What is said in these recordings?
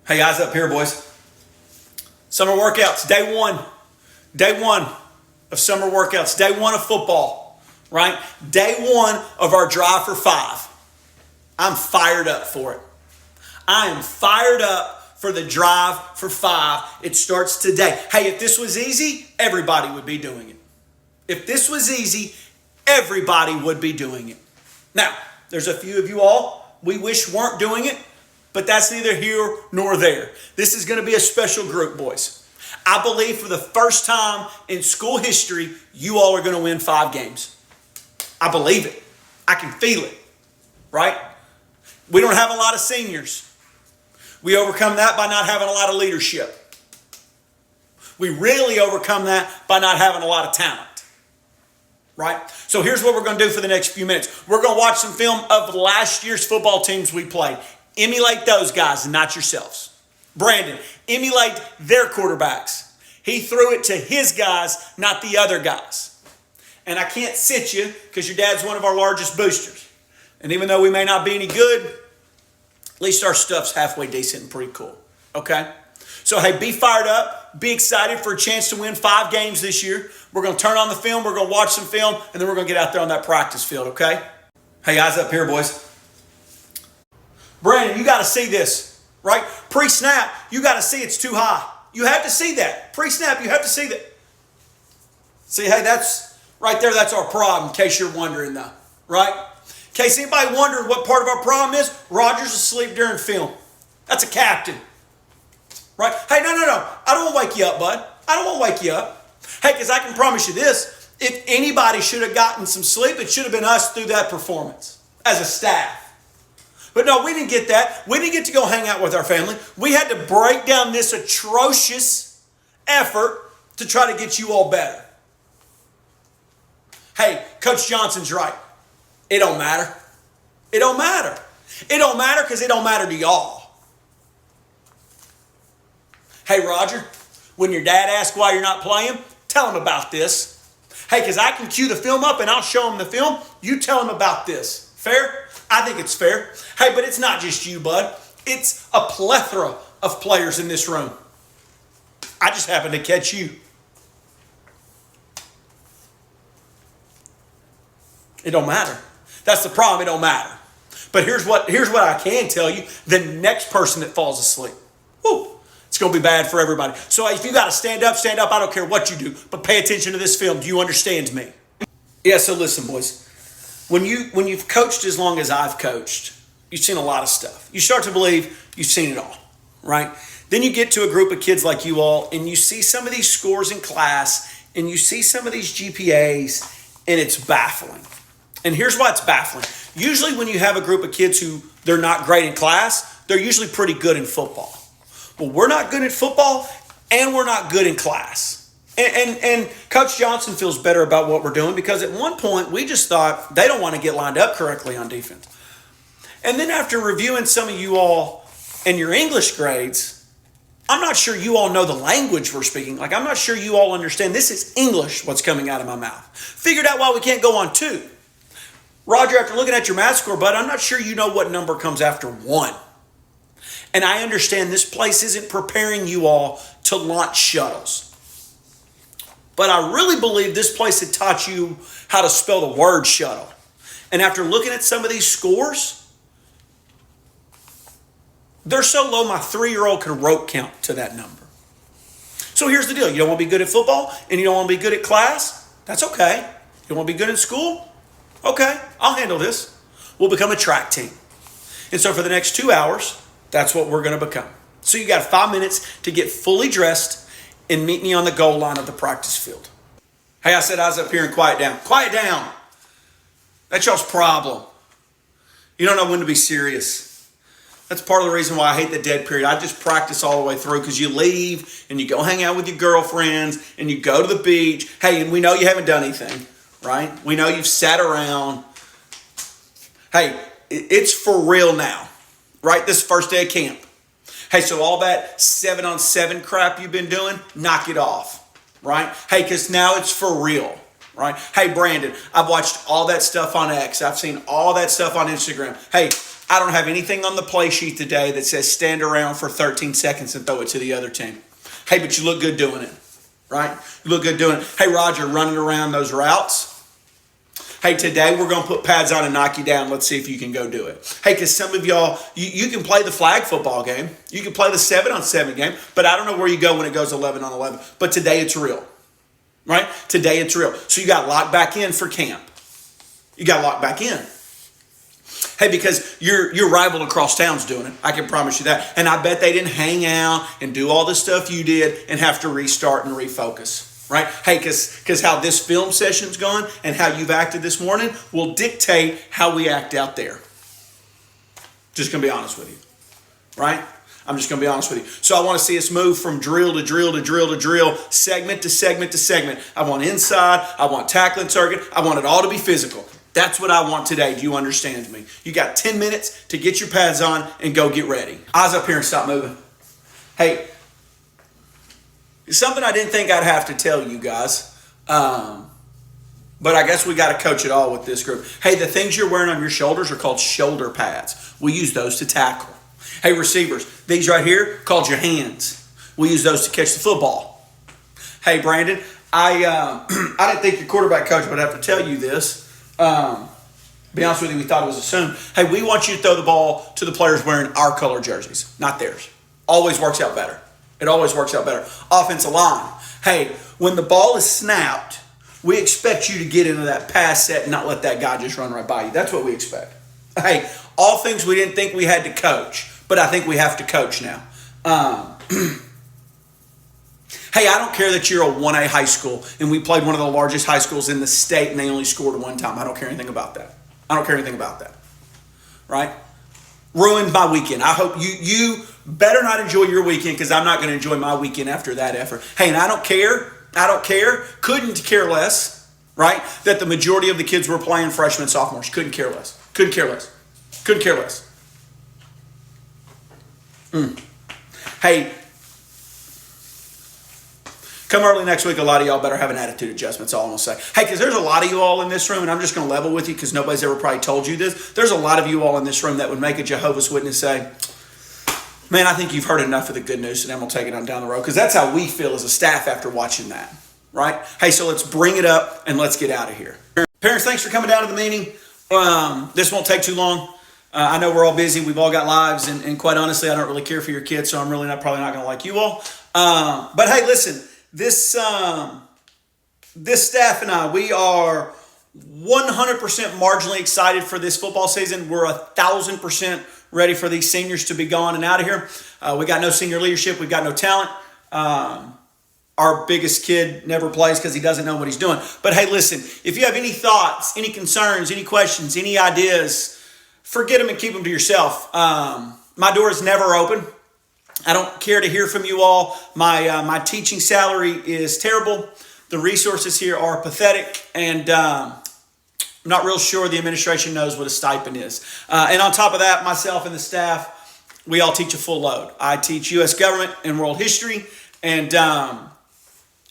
Hey guys, up here, boys. Summer workouts, day one. Day one of summer workouts, day one of football, right? Day one of our drive for 5. I'm fired up for it. I am fired up for the drive for 5. It starts today. Hey, if this was easy, everybody would be doing it. If this was easy, everybody would be doing it. Now, there's a few of you all we wish weren't doing it, but that's neither here nor there. This is going to be a special group, boys. I believe for the first time in school history, you all are going to win 5 games. I believe it. I can feel it, right? We don't have a lot of seniors. We overcome that by not having a lot of leadership. We really overcome that by not having a lot of talent, right? So here's what we're going to do for the next few minutes. We're going to watch some film of last year's football teams we played. Emulate those guys and not yourselves. Brandon, emulate their quarterbacks. He threw it to his guys, not the other guys. And I can't sit you because your dad's one of our largest boosters. And even though we may not be any good, at least our stuff's halfway decent and pretty cool. Okay? So, hey, be fired up. Be excited for a chance to win 5 games this year. We're going to turn on the film. We're going to watch some film. And then we're going to get out there on that practice field, okay? Hey, guys, up here, boys. Brandon, you got to see this. Right? Pre-snap, you got to see it's too high. You have to see that. Pre-snap, you have to see that. See, hey, that's right there. That's our problem, in case you're wondering, though. Right? In case anybody wondering what part of our problem is, Roger's asleep during film. That's a captain. Right? Hey, no. I don't want to wake you up, bud. I don't want to wake you up. Hey, because I can promise you this. If anybody should have gotten some sleep, it should have been us through that performance as a staff. But no, we didn't get that. We didn't get to go hang out with our family. We had to break down this atrocious effort to try to get you all better. Hey, Coach Johnson's right. It don't matter. It don't matter. It don't matter because it don't matter to y'all. Hey, Roger, when your dad asks why you're not playing, tell him about this. Hey, because I can cue the film up and I'll show him the film. You tell him about this. Fair? I think it's fair. Hey, but it's not just you, bud. It's a plethora of players in this room. I just happened to catch you. It don't matter. That's the problem. It don't matter. But here's what I can tell you. The next person that falls asleep, it's going to be bad for everybody. So if you got to stand up, stand up. I don't care what you do. But pay attention to this film. Do you understand me? Yeah, so listen, boys. When you've coached as long as I've coached, you've seen a lot of stuff. You start to believe you've seen it all, right? Then you get to a group of kids like you all, and you see some of these scores in class, and you see some of these GPAs, and it's baffling. And here's why it's baffling. Usually when you have a group of kids who they're not great in class, they're usually pretty good in football. Well, we're not good at football, and we're not good in class. And Coach Johnson feels better about what we're doing because at one point we just thought they don't want to get lined up correctly on defense. And then after reviewing some of you all and your English grades, I'm not sure you all know the language we're speaking. Like, I'm not sure you all understand this is English, what's coming out of my mouth. Figured out why we can't go on 2. Roger, after looking at your math score, bud, I'm not sure you know what number comes after 1. And I understand this place isn't preparing you all to launch shuttles. But I really believe this place had taught you how to spell the word shuttle. And after looking at some of these scores, they're so low my 3-year-old can rope count to that number. So here's the deal. You don't want to be good at football and you don't want to be good at class? That's okay. You don't want to be good in school? Okay, I'll handle this. We'll become a track team. And so for the next 2 hours, that's what we're going to become. So you got 5 minutes to get fully dressed and meet me on the goal line of the practice field. Hey, I said eyes up here and quiet down. Quiet down. That's y'all's problem. You don't know when to be serious. That's part of the reason why I hate the dead period. I just practice all the way through because you leave and you go hang out with your girlfriends and you go to the beach. Hey, and we know you haven't done anything, right? We know you've sat around. Hey, it's for real now, right? This first day of camp. Hey, so all that 7-on-7 crap you've been doing, knock it off, right? Hey, because now it's for real. right? Hey, Brandon, I've watched all that stuff on X. I've seen all that stuff on Instagram. Hey, I don't have anything on the play sheet today that says stand around for 13 seconds and throw it to the other team. Hey, but you look good doing it, right? You look good doing it. Hey, Roger, running around those routes. Hey, today we're going to put pads on and knock you down. Let's see if you can go do it. Hey, because some of y'all, you can play the flag football game. You can play the 7-on-7 game, but I don't know where you go when it goes 11-on-11. But today it's real, right? Today it's real. So you got locked back in for camp. You got locked back in. Hey, because your rival across town's doing it. I can promise you that. And I bet they didn't hang out and do all the stuff you did and have to restart and refocus. Right? Hey, because how this film session's gone and how you've acted this morning will dictate how we act out there. Just going to be honest with you. Right? I'm just going to be honest with you. So I want to see us move from drill to drill to drill to drill, segment to segment to segment. I want inside. I want tackling circuit. I want it all to be physical. That's what I want today. Do you understand me? You got 10 minutes to get your pads on and go get ready. Eyes up here and stop moving. Hey, something I didn't think I'd have to tell you guys, but I guess we got to coach it all with this group. Hey, the things you're wearing on your shoulders are called shoulder pads. We use those to tackle. Hey, receivers, these right here called your hands. We use those to catch the football. Hey, Brandon, I didn't think your quarterback coach would have to tell you this. Be honest with you, we thought it was assumed. Hey, we want you to throw the ball to the players wearing our color jerseys, not theirs. Always works out better. It always works out better. Offensive line. Hey, when the ball is snapped, we expect you to get into that pass set and not let that guy just run right by you. That's what we expect. Hey, all things we didn't think we had to coach, but I think we have to coach now. Hey, I don't care that you're a 1A high school and we played one of the largest high schools in the state and they only scored one time. I don't care anything about that. I don't care anything about that. Right? Ruined my weekend. I hope you better not enjoy your weekend because I'm not going to enjoy my weekend after that effort. Hey, and I don't care, couldn't care less, right, that the majority of the kids were playing freshmen, sophomores. Couldn't care less. Hey, come early next week, a lot of y'all better have an attitude adjustment. That's all I'm going to say. Hey, because there's a lot of you all in this room, and I'm just going to level with you because nobody's ever probably told you this. There's a lot of you all in this room that would make a Jehovah's Witness say, man, I think you've heard enough of the good news, and then we'll take it on down the road. Because that's how we feel as a staff after watching that, right? Hey, so let's bring it up, and let's get out of here. Parents, thanks for coming down to the meeting. This won't take too long. I know we're all busy. We've all got lives, and quite honestly, I don't really care for your kids, so I'm really probably not going to like you all. But hey, listen. This staff and I, we are 100% marginally excited for this football season. We're 1,000% ready for these seniors to be gone and out of here. We got no senior leadership. We've got no talent. Our biggest kid never plays because he doesn't know what he's doing. But hey, listen, if you have any thoughts, any concerns, any questions, any ideas, forget them and keep them to yourself. My door is never open. I don't care to hear from you all. My teaching salary is terrible. The resources here are pathetic, and I'm not real sure the administration knows what a stipend is. And on top of that, myself and the staff, we all teach a full load. I teach U.S. government and world history, and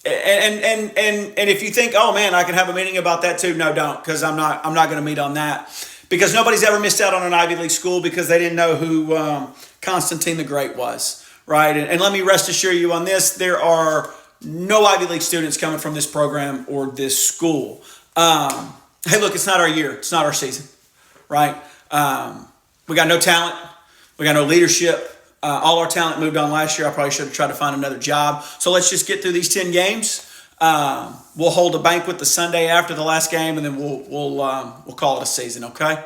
if you think, oh man, I can have a meeting about that too, no, don't, because I'm not going to meet on that. Because nobody's ever missed out on an Ivy League school because they didn't know who Constantine the Great was, right? And let me rest assure you on this, there are no Ivy League students coming from this program or this school. Hey, look, it's not our year. It's not our season, right? We got no talent. We got no leadership. All our talent moved on last year. I probably should have tried to find another job. So let's just get through these 10 games. We'll hold a banquet the Sunday after the last game, and then we'll call it a season, okay?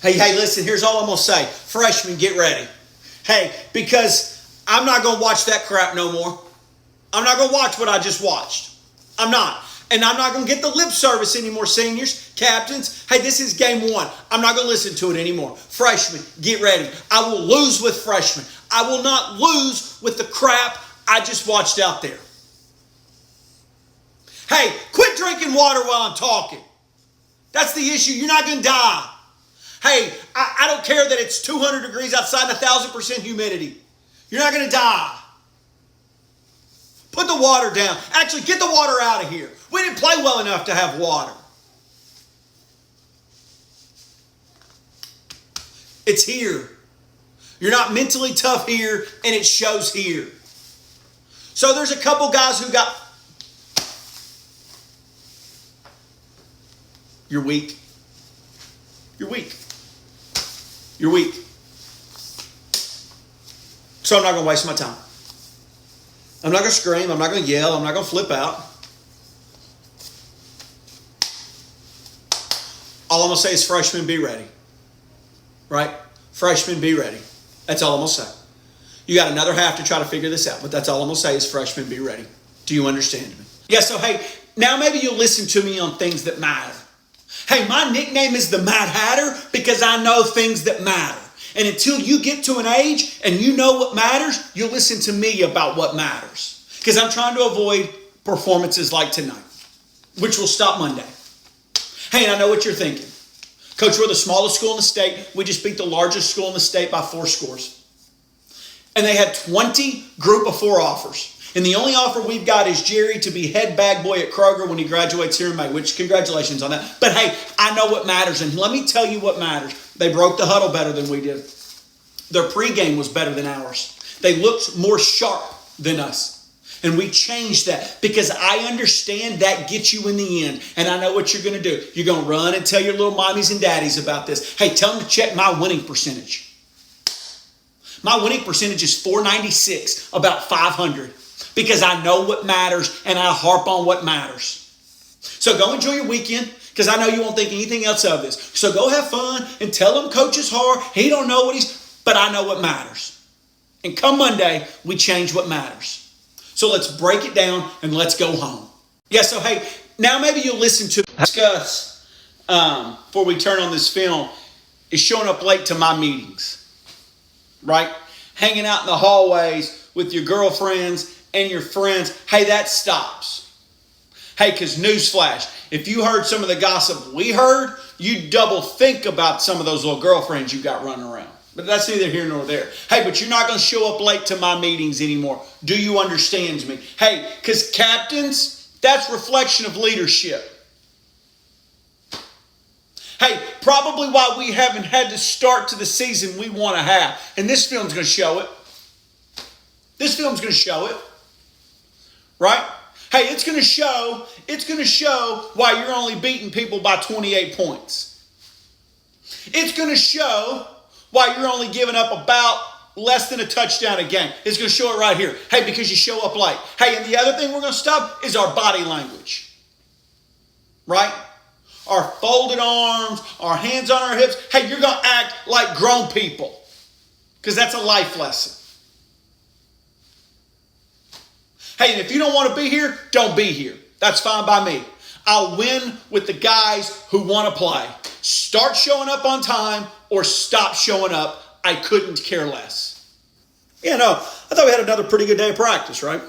Hey, listen, here's all I'm going to say. Freshmen, get ready. Hey, because I'm not going to watch that crap no more. I'm not going to watch what I just watched. I'm not. And I'm not going to get the lip service anymore, seniors, captains. Hey, this is game one. I'm not going to listen to it anymore. Freshmen, get ready. I will lose with freshmen. I will not lose with the crap I just watched out there. Hey, quit drinking water while I'm talking. That's the issue. You're not going to die. Hey, I don't care that it's 200 degrees outside and 1,000% humidity. You're not going to die. Put the water down. Actually, get the water out of here. We didn't play well enough to have water. It's here. You're not mentally tough here, and it shows here. So there's a couple guys who got... You're weak. You're weak. You're weak. So I'm not going to waste my time. I'm not going to scream. I'm not going to yell. I'm not going to flip out. All I'm going to say is freshmen, be ready. Right? Freshmen, be ready. That's all I'm going to say. You got another half to try to figure this out, but that's all I'm going to say is freshmen, be ready. Do you understand me? Yeah, so hey, now maybe you'll listen to me on things that matter. Hey, my nickname is the Mad Hatter because I know things that matter. And until you get to an age and you know what matters, you'll listen to me about what matters. Because I'm trying to avoid performances like tonight, which will stop Monday. Hey, and I know what you're thinking. Coach, we're the smallest school in the state. We just beat the largest school in the state by 4 scores. And they had 20 group of 4 offers. And the only offer we've got is Jerry to be head bag boy at Kroger when he graduates here in May, which congratulations on that. But hey, I know what matters. And let me tell you what matters. They broke the huddle better than we did. Their pregame was better than ours. They looked more sharp than us. And we changed that because I understand that gets you in the end. And I know what you're going to do. You're going to run and tell your little mommies and daddies about this. Hey, tell them to check my winning percentage. My winning percentage is 496, about 500. Because I know what matters and I harp on what matters. So go enjoy your weekend because I know you won't think anything else of this. So go have fun and tell him Coach is hard. He don't know what but I know what matters. And come Monday, we change what matters. So let's break it down and let's go home. Yeah, so hey, now maybe you'll listen to discuss before we turn on this film is showing up late to my meetings. Right? Hanging out in the hallways with your girlfriends and your friends. Hey, that stops. Hey, because newsflash, if you heard some of the gossip we heard, you double think about some of those little girlfriends you got running around. But that's neither here nor there. Hey, but you're not going to show up late to my meetings anymore. Do you understand me? Hey, because captains, that's reflection of leadership. Hey, probably why we haven't had the start to the season we want to have. And this film's going to show it. This film's going to show it. Right? Hey, it's going to show why you're only beating people by 28 points. It's going to show why you're only giving up about less than a touchdown a game. It's going to show it right here. Hey, because you show up late. Hey, and the other thing we're going to stop is our body language. Right? Our folded arms, our hands on our hips. Hey, you're going to act like grown people because that's a life lesson. Hey, and if you don't want to be here, don't be here. That's fine by me. I'll win with the guys who want to play. Start showing up on time or stop showing up. I couldn't care less. Yeah, no, I thought we had another pretty good day of practice, right?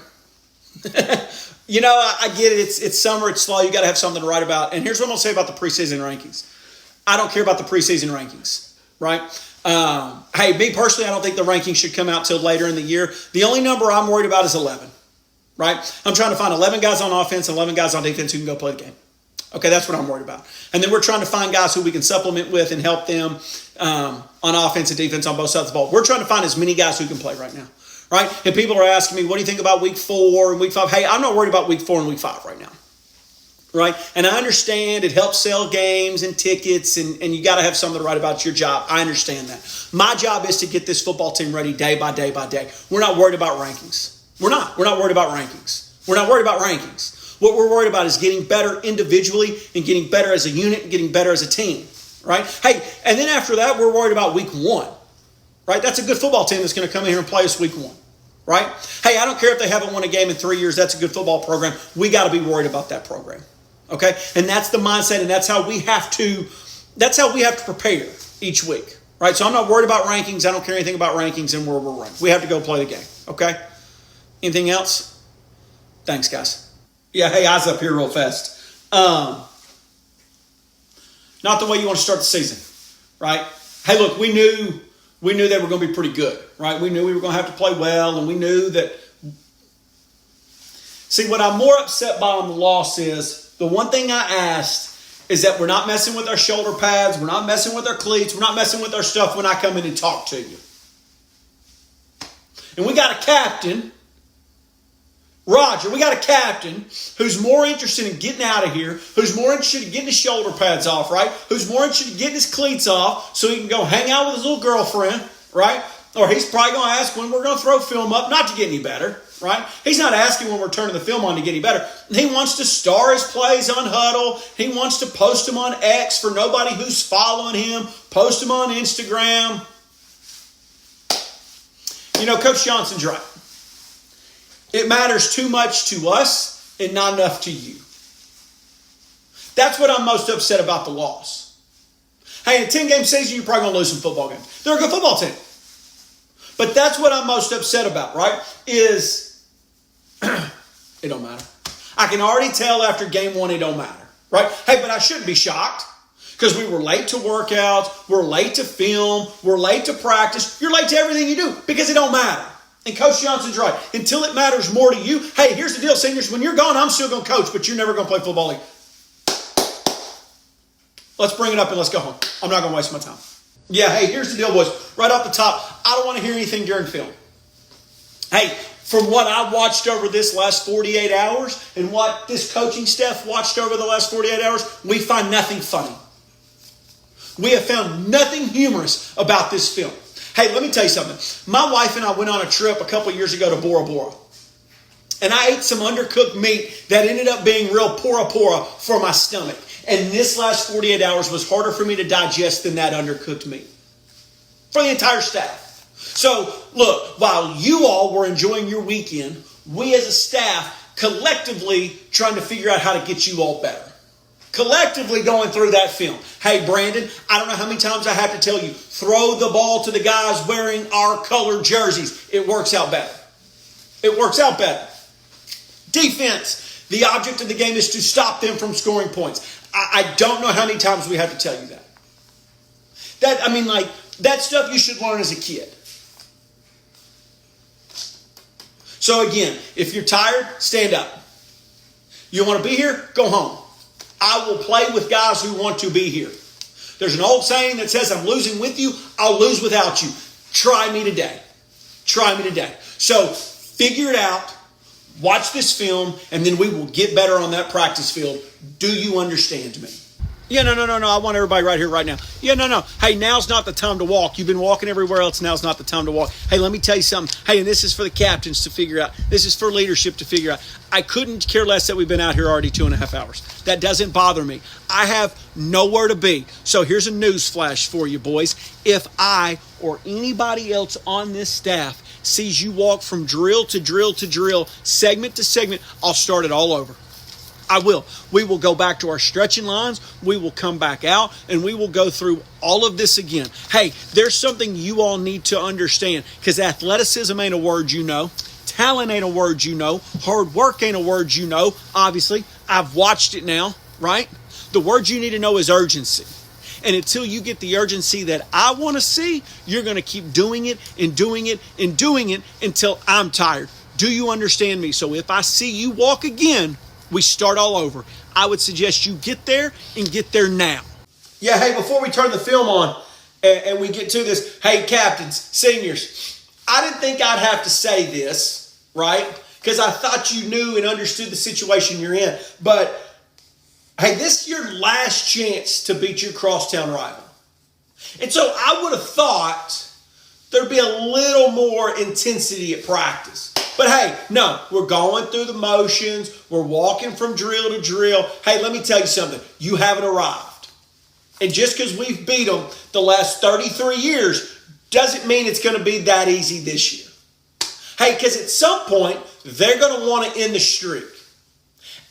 You know, I get it. It's summer. It's slow. You got to have something to write about. And here's what I'm going to say about the preseason rankings. I don't care about the preseason rankings, right? Hey, me personally, I don't think the rankings should come out till later in the year. The only number I'm worried about is 11. Right? I'm trying to find 11 guys on offense, 11 guys on defense who can go play the game. Okay, that's what I'm worried about. And then we're trying to find guys who we can supplement with and help them on offense and defense on both sides of the ball. We're trying to find as many guys who can play right now. Right? And people are asking me, what do you think about week 4 and week 5? Hey, I'm not worried about week 4 and week 5 right now. Right? And I understand it helps sell games and tickets and you got to have something to write about your job. I understand that. My job is to get this football team ready day by day by day. We're not worried about rankings. We're not worried about rankings. We're not worried about rankings. What we're worried about is getting better individually and getting better as a unit and getting better as a team, right? Hey, and then after that, we're worried about week 1, right? That's a good football team that's going to come in here and play us week 1, right? Hey, I don't care if they haven't won a game in 3 years. That's a good football program. We got to be worried about that program, okay? And that's the mindset, and that's how we have to prepare each week, right? So I'm not worried about rankings. I don't care anything about rankings and where we're ranked. We have to go play the game, okay? Anything else? Thanks, guys. Yeah, hey, eyes up here real fast. Not the way you want to start the season, right? Hey, look, we knew they were going to be pretty good, right? We knew we were going to have to play well, and we knew that See, what I'm more upset by on the loss is, the one thing I asked is that we're not messing with our shoulder pads, we're not messing with our cleats, we're not messing with our stuff when I come in and talk to you. And we got a captain, Roger, we got a captain who's more interested in getting out of here, who's more interested in getting his shoulder pads off, right? Who's more interested in getting his cleats off so he can go hang out with his little girlfriend, right? Or he's probably going to ask when we're going to throw film up, not to get any better, right? He's not asking when we're turning the film on to get any better. He wants to star his plays on Huddle. He wants to post them on X for nobody who's following him, post them on Instagram. You know, Coach Johnson's right. It matters too much to us and not enough to you. That's what I'm most upset about the loss. Hey, in a 10-game season, you're probably going to lose some football games. They're a good football team. But that's what I'm most upset about, right? Is it don't matter. I can already tell after game one it don't matter, right? Hey, but I shouldn't be shocked because we were late to workouts, we're late to film, we're late to practice. You're late to everything you do because it don't matter. And Coach Johnson's right. Until it matters more to you, hey, here's the deal, seniors. When you're gone, I'm still going to coach, but you're never going to play football league. Let's bring it up and let's go home. I'm not going to waste my time. Yeah, hey, here's the deal, boys. Right off the top, I don't want to hear anything during film. Hey, from what I watched over this last 48 hours and what this coaching staff watched over the last 48 hours, we find nothing funny. We have found nothing humorous about this film. Hey, let me tell you something. My wife and I went on a trip a couple years ago to Bora Bora. And I ate some undercooked meat that ended up being real pora for my stomach. And this last 48 hours was harder for me to digest than that undercooked meat. For the entire staff. So, look, while you all were enjoying your weekend, we as a staff collectively trying to figure out how to get you all better. Collectively going through that film. Hey, Brandon, I don't know how many times I have to tell you, throw the ball to the guys wearing our colored jerseys. It works out better. It works out better. Defense. The object of the game is to stop them from scoring points. I don't know how many times we have to tell you that. That stuff you should learn as a kid. So again, if you're tired, stand up. You want to be here? Go home. I will play with guys who want to be here. There's an old saying that says, I'm losing with you, I'll lose without you. Try me today. Try me today. So figure it out. Watch this film, and then we will get better on that practice field. Do you understand me? Yeah, no. I want everybody right here, right now. Yeah, no. Hey, now's not the time to walk. You've been walking everywhere else. Now's not the time to walk. Hey, let me tell you something. Hey, and this is for the captains to figure out. This is for leadership to figure out. I couldn't care less that we've been out here already 2.5 hours. That doesn't bother me. I have nowhere to be. So here's a news flash for you, boys. If I or anybody else on this staff sees you walk from drill to drill to drill, segment to segment, I'll start it all over. I will. We will go back to our stretching lines. We will come back out and we will go through all of this again. Hey, there's something you all need to understand because athleticism ain't a word you know. Talent ain't a word you know. Hard work ain't a word you know. Obviously, I've watched it now, right? The word you need to know is urgency. And until you get the urgency that I want to see, you're going to keep doing it and doing it and doing it until I'm tired. Do you understand me? So if I see you walk again, we start all over. I would suggest you get there and get there now. Yeah, hey, before we turn the film on and we get to this, hey, captains, seniors, I didn't think I'd have to say this, right? Because I thought you knew and understood the situation you're in. But, hey, this is your last chance to beat your crosstown rival. And so I would have thought there'd be a little more intensity at practice. But hey, no, we're going through the motions. We're walking from drill to drill. Hey, let me tell you something. You haven't arrived. And just because we've beat them the last 33 years doesn't mean it's going to be that easy this year. Hey, because at some point, they're going to want to end the streak.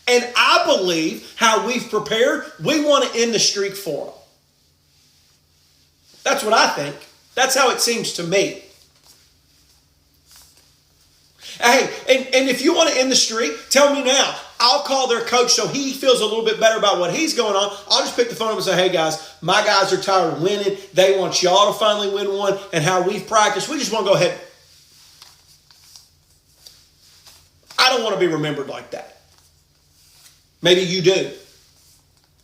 And I believe how we've prepared, we want to end the streak for them. That's what I think. That's how it seems to me. Hey, and if you want to end the streak, tell me now. I'll call their coach so he feels a little bit better about what he's going on. I'll just pick the phone up and say, hey, guys, my guys are tired of winning. They want y'all to finally win one. And how we've practiced, we just want to go ahead. I don't want to be remembered like that. Maybe you do,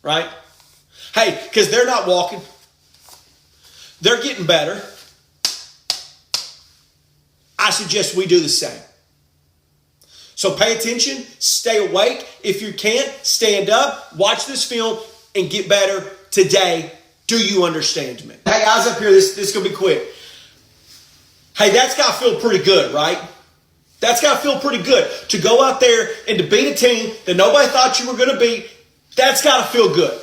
right? Hey, because they're not walking. They're getting better. I suggest we do the same. So pay attention, stay awake. If you can't, stand up, watch this film, and get better today. Do you understand me? Hey, eyes up here. This is going to be quick. Hey, that's got to feel pretty good, right? That's got to feel pretty good. To go out there and to beat a team that nobody thought you were going to beat, that's got to feel good.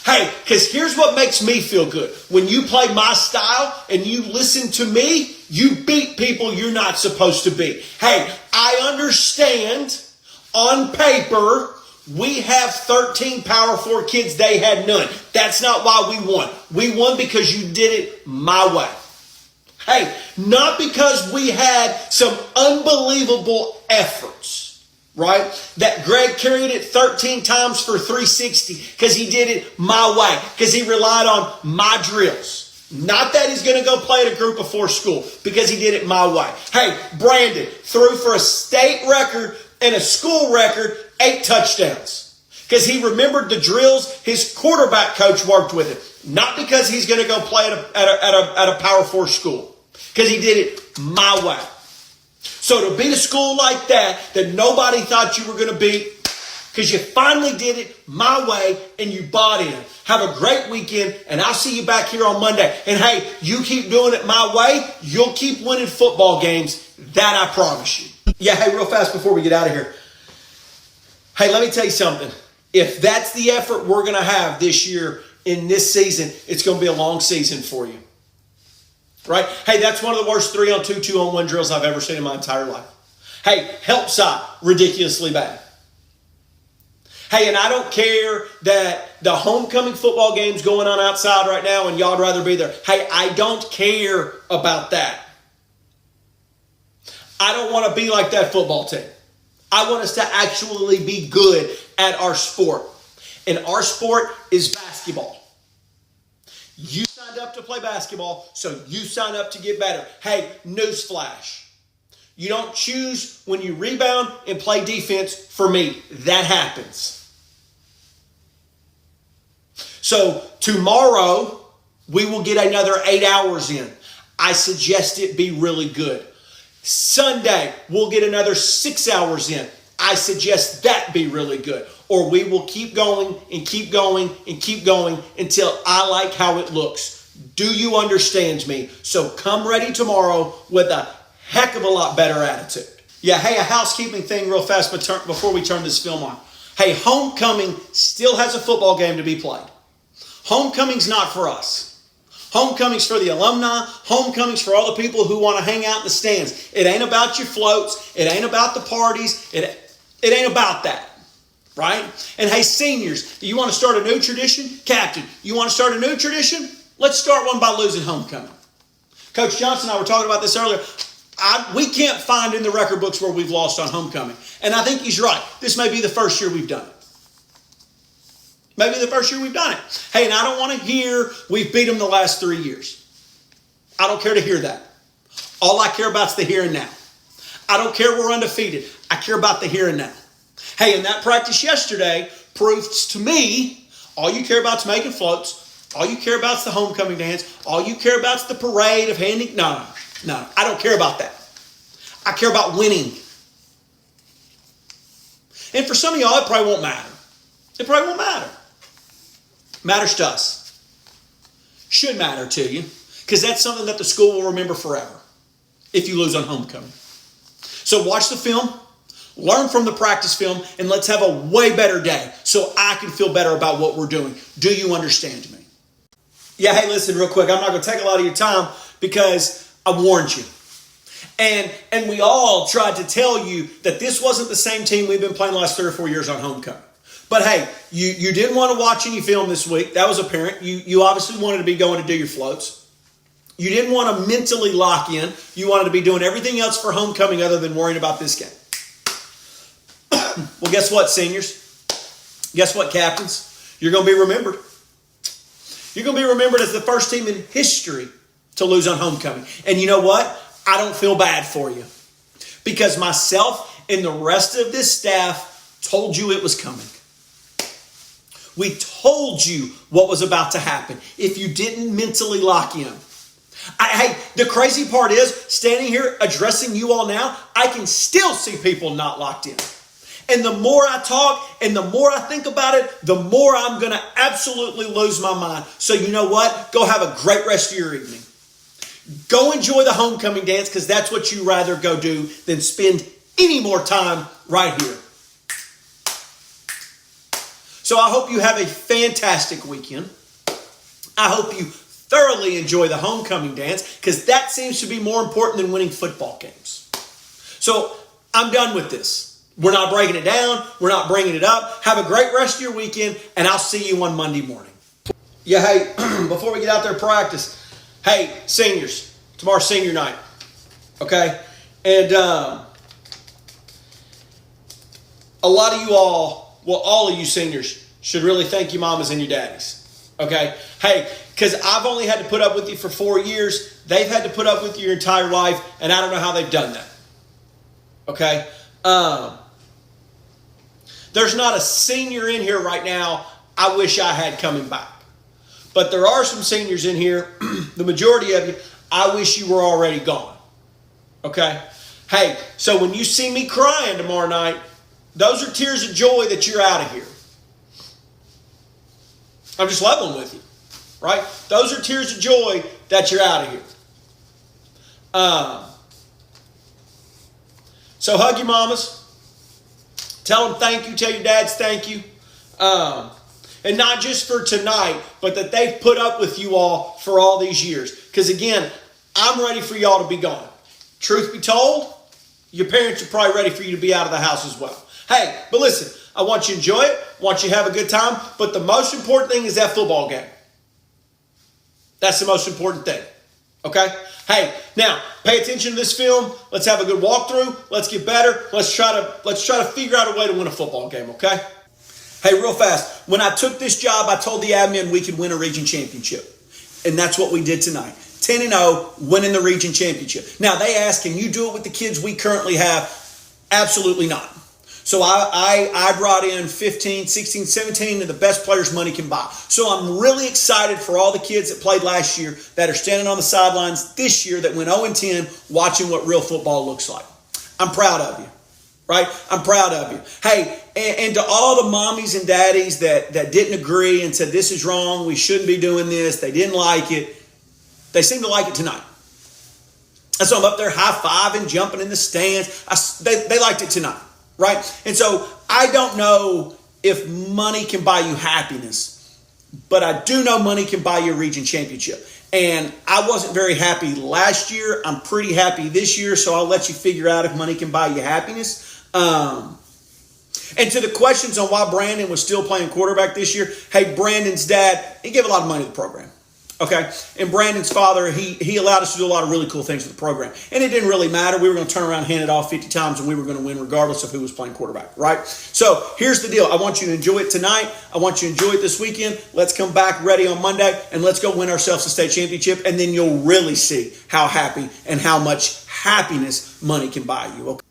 Hey, because here's what makes me feel good. When you play my style and you listen to me, you beat people you're not supposed to beat. Hey, I understand on paper we have 13 Power 4 kids. They had none. That's not why we won. We won because you did it my way. Hey, not because we had some unbelievable efforts, right? That Greg carried it 13 times for 360 because he did it my way, because he relied on my drills. Not that he's going to go play at a group of 4 school, because he did it my way. Hey, Brandon threw for a state record and a school record 8 touchdowns because he remembered the drills his quarterback coach worked with him. Not because he's going to go play at a Power 4 school. Because he did it my way. So to beat a school like that nobody thought you were going to beat, because you finally did it my way and you bought in. Have a great weekend, and I'll see you back here on Monday. And hey, you keep doing it my way, you'll keep winning football games. That I promise you. Yeah, hey, real fast before we get out of here. Hey, let me tell you something. If that's the effort we're going to have this year in this season, it's going to be a long season for you. Right? Hey, that's one of the worst 3-on-2, 2-on-1 drills I've ever seen in my entire life. Hey, help side, ridiculously bad. Hey, and I don't care that the homecoming football game's going on outside right now and y'all'd rather be there. Hey, I don't care about that. I don't want to be like that football team. I want us to actually be good at our sport. And our sport is basketball. You signed up to play basketball, so you sign up to get better. Hey, newsflash. You don't choose when you rebound and play defense for me. That happens. So tomorrow, we will get another 8 hours in. I suggest it be really good. Sunday, we'll get another 6 hours in. I suggest that be really good. Or we will keep going and keep going and keep going until I like how it looks. Do you understand me? So come ready tomorrow with a heck of a lot better attitude. Yeah, hey, a housekeeping thing real fast before we turn this film on. Hey, homecoming still has a football game to be played. Homecoming's not for us. Homecoming's for the alumni. Homecoming's for all the people who want to hang out in the stands. It ain't about your floats. It ain't about the parties. It ain't about that. Right? And hey, seniors, you want to start a new tradition? Captain, you want to start a new tradition? Let's start one by losing homecoming. Coach Johnson and I were talking about this earlier. We can't find in the record books where we've lost on homecoming. And I think he's right. This may be the first year we've done it. Maybe the first year we've done it. Hey, and I don't want to hear we've beat them the last 3 years. I don't care to hear that. All I care about is the here and now. I don't care we're undefeated. I care about the here and now. Hey, and that practice yesterday proves to me all you care about is making floats. All you care about is the homecoming dance. All you care about is the parade of handing. No, I don't care about that. I care about winning. And for some of y'all, it probably won't matter. It probably won't matter. Matters to us. Should matter to you, because that's something that the school will remember forever if you lose on homecoming. So watch the film, learn from the practice film, and let's have a way better day so I can feel better about what we're doing. Do you understand me? Yeah, hey, listen real quick. I'm not going to take a lot of your time because I warned you. And we all tried to tell you that this wasn't the same team we've been playing the last 3 or 4 years on homecoming. But hey, you didn't want to watch any film this week. That was apparent. You obviously wanted to be going to do your floats. You didn't want to mentally lock in. You wanted to be doing everything else for homecoming other than worrying about this game. Well, guess what, seniors? Guess what, captains? You're going to be remembered. You're going to be remembered as the first team in history to lose on homecoming. And you know what? I don't feel bad for you. Because myself and the rest of this staff told you it was coming. We told you what was about to happen if you didn't mentally lock in. Hey, the crazy part is, standing here addressing you all now, I can still see people not locked in. And the more I talk and the more I think about it, the more I'm going to absolutely lose my mind. So you know what? Go have a great rest of your evening. Go enjoy the homecoming dance, because that's what you'd rather go do than spend any more time right here. So I hope you have a fantastic weekend. I hope you thoroughly enjoy the homecoming dance, because that seems to be more important than winning football games. So I'm done with this. We're not breaking it down. We're not bringing it up. Have a great rest of your weekend, and I'll see you on Monday morning. Yeah, hey, before we get out there practice, hey, seniors, tomorrow's senior night, okay? And a lot of you all, well, all of you seniors should really thank your mamas and your daddies, okay? Hey, because I've only had to put up with you for 4 years. They've had to put up with you your entire life, and I don't know how they've done that, okay? There's not a senior in here right now I wish I had coming back. But there are some seniors in here, the majority of you, I wish you were already gone. Okay? Hey, so when you see me crying tomorrow night, those are tears of joy that you're out of here. I'm just leveling with you. Right? Those are tears of joy that you're out of here. So hug your mamas. Tell them thank you. Tell your dads thank you. And not just for tonight, but that they've put up with you all for all these years. Because again, I'm ready for y'all to be gone. Truth be told, your parents are probably ready for you to be out of the house as well. Hey, but listen, I want you to enjoy it. I want you to have a good time. But the most important thing is that football game. That's the most important thing. Okay? Hey, now pay attention to this film. Let's have a good walkthrough. Let's get better. Let's try to figure out a way to win a football game, okay? Hey, real fast. When I took this job, I told the admin we could win a region championship. And that's what we did tonight. 10-0, winning the region championship. Now, they ask, can you do it with the kids we currently have? Absolutely not. So I brought in 15, 16, 17 of the best players money can buy. So I'm really excited for all the kids that played last year that are standing on the sidelines this year that went 0-10 watching what real football looks like. I'm proud of you. Right? I'm proud of you. Hey, and to all the mommies and daddies that didn't agree and said this is wrong, we shouldn't be doing this, they didn't like it, they seem to like it tonight. And so I'm up there high-fiving, jumping in the stands. They liked it tonight. Right? And so I don't know if money can buy you happiness, but I do know money can buy you a region championship. And I wasn't very happy last year. I'm pretty happy this year, so I'll let you figure out if money can buy you happiness. And to the questions on why Brandon was still playing quarterback this year, hey, Brandon's dad, he gave a lot of money to the program. Okay, and Brandon's father, he allowed us to do a lot of really cool things with the program. And it didn't really matter. We were going to turn around and hand it off 50 times, and we were going to win regardless of who was playing quarterback, right? So here's the deal. I want you to enjoy it tonight. I want you to enjoy it this weekend. Let's come back ready on Monday, and let's go win ourselves a state championship, and then you'll really see how happy and how much happiness money can buy you. Okay?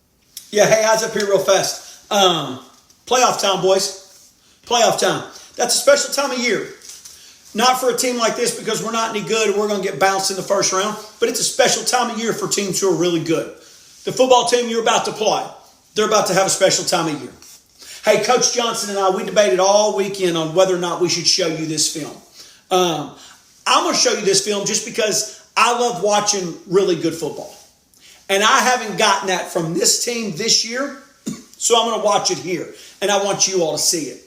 Yeah, hey, eyes up here real fast. Playoff time, boys. Playoff time. That's a special time of year. Not for a team like this because we're not any good and we're going to get bounced in the first round, but it's a special time of year for teams who are really good. The football team you're about to play, they're about to have a special time of year. Hey, Coach Johnson and I, we debated all weekend on whether or not we should show you this film. I'm going to show you this film just because I love watching really good football. And I haven't gotten that from this team this year, so I'm going to watch it here. And I want you all to see it.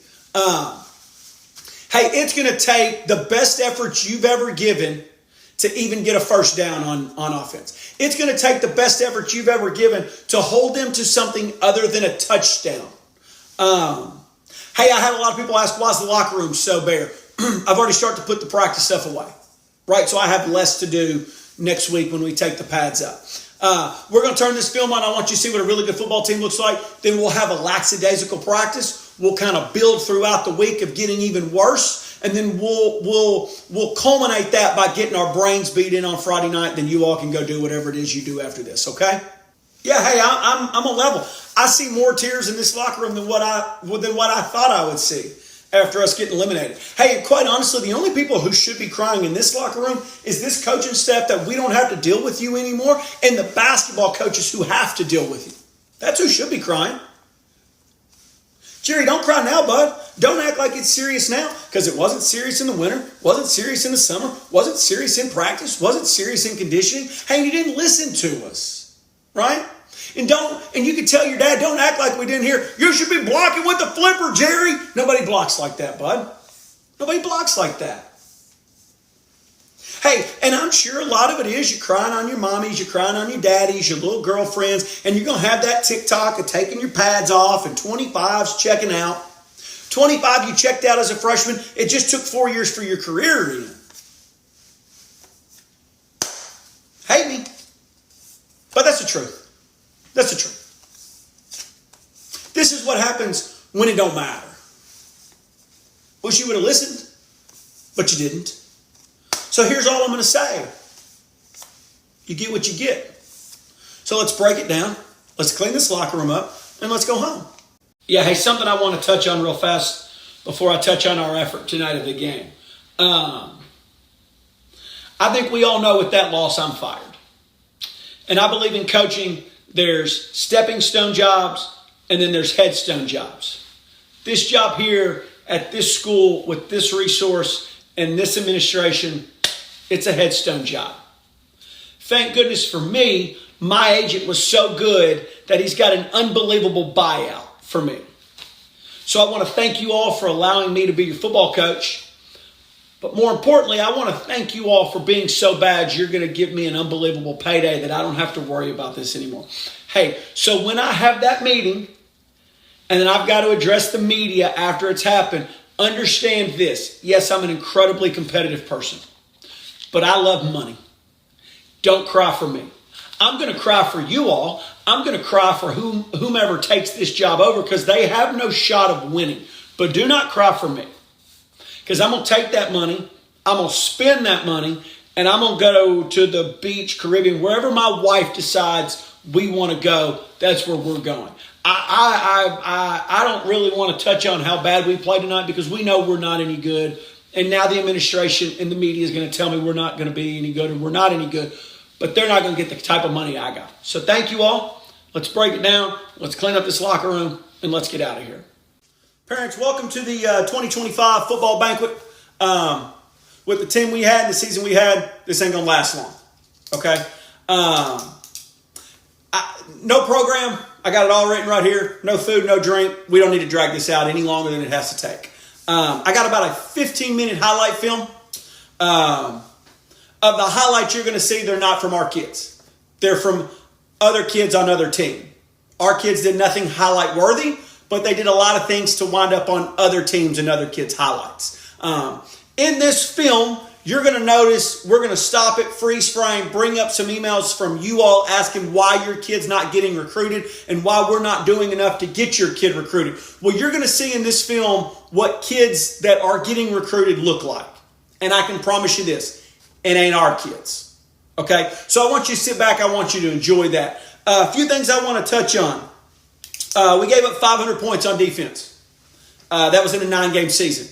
Hey, it's going to take the best efforts you've ever given to even get a first down on offense. It's going to take the best efforts you've ever given to hold them to something other than a touchdown. Hey, I had a lot of people ask, why's the locker room so bare? I've already started to put the practice stuff away, right? So I have less to do next week when we take the pads up. We're going to turn this film on. I want you to see what a really good football team looks like. Then we'll have a lackadaisical practice. We'll kind of build throughout the week of getting even worse. And then we'll culminate that by getting our brains beat in on Friday night. Then you all can go do whatever it is you do after this, okay? Yeah, hey, I'm a level. I see more tears in this locker room than what I thought I would see after us getting eliminated. Hey, quite honestly, the only people who should be crying in this locker room is this coaching staff that we don't have to deal with you anymore, and the basketball coaches who have to deal with you. That's who should be crying. Jerry, don't cry now, bud. Don't act like it's serious now, because it wasn't serious in the winter, wasn't serious in the summer, wasn't serious in practice, wasn't serious in conditioning. Hey, you didn't listen to us, right? And you can tell your dad, don't act like we didn't hear. You should be blocking with the flipper, Jerry. Nobody blocks like that, bud. Nobody blocks like that. Hey, and I'm sure a lot of it is you're crying on your mommies, you're crying on your daddies, your little girlfriends, and you're going to have that TikTok of taking your pads off and 25s checking out. 25 you checked out as a freshman. It just took 4 years for your career to end. Hate me. But that's the truth. That's the truth. This is what happens when it don't matter. Wish you would have listened, but you didn't. So here's all I'm going to say. You get what you get. So let's break it down. Let's clean this locker room up, and let's go home. Yeah, hey, something I want to touch on real fast before I touch on our effort tonight of the game. I think we all know with that loss, I'm fired. And I believe in coaching, there's stepping stone jobs, and then there's headstone jobs. This job here at this school with this resource and this administration, it's a headstone job. Thank goodness for me, my agent was so good that he's got an unbelievable buyout for me. So I want to thank you all for allowing me to be your football coach. But more importantly, I want to thank you all for being so bad you're going to give me an unbelievable payday that I don't have to worry about this anymore. Hey, so when I have that meeting and then I've got to address the media after it's happened, understand this. Yes, I'm an incredibly competitive person, but I love money. Don't cry for me. I'm going to cry for you all. I'm going to cry for whomever takes this job over because they have no shot of winning. But do not cry for me. Because I'm going to take that money, I'm going to spend that money, and I'm going to go to the beach, Caribbean, wherever my wife decides we want to go, that's where we're going. I don't really want to touch on how bad we played tonight because we know we're not any good. And now the administration and the media is going to tell me we're not going to be any good and we're not any good. But they're not going to get the type of money I got. So thank you all. Let's break it down. Let's clean up this locker room, and let's get out of here. Parents, welcome to the 2025 football banquet. With the team we had and the season we had, this ain't going to last long. Okay? No program. I got it all written right here. No food, no drink. We don't need to drag this out any longer than it has to take. I got about a 15-minute highlight film. Of the highlights you're going to see, they're not from our kids. They're from other kids on other team. Our kids did nothing highlight-worthy, but they did a lot of things to wind up on other teams and other kids' highlights. In this film, you're going to notice we're going to stop it, freeze frame, bring up some emails from you all asking why your kid's not getting recruited and why we're not doing enough to get your kid recruited. Well, you're going to see in this film what kids that are getting recruited look like. And I can promise you this, it ain't our kids. Okay? So I want you to sit back. I want you to enjoy that. A few things I want to touch on. We gave up 500 points on defense. That was in a 9-game season.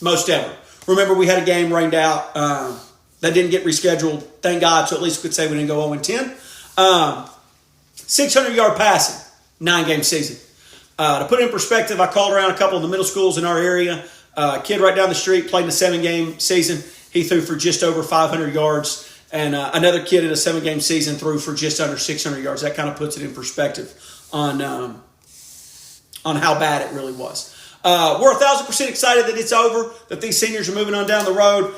Most ever. Remember, we had a game rained out that didn't get rescheduled. Thank God. So at least we could say we didn't go 0-10. 600-yard passing. 9-game season. To put it in perspective, I called around a couple of the middle schools in our area. A kid right down the street played in a 7-game season. He threw for just over 500 yards. And another kid in a 7-game season threw for just under 600 yards. That kind of puts it in perspective on how bad it really was. We're 1,000% excited that it's over, that these seniors are moving on down the road.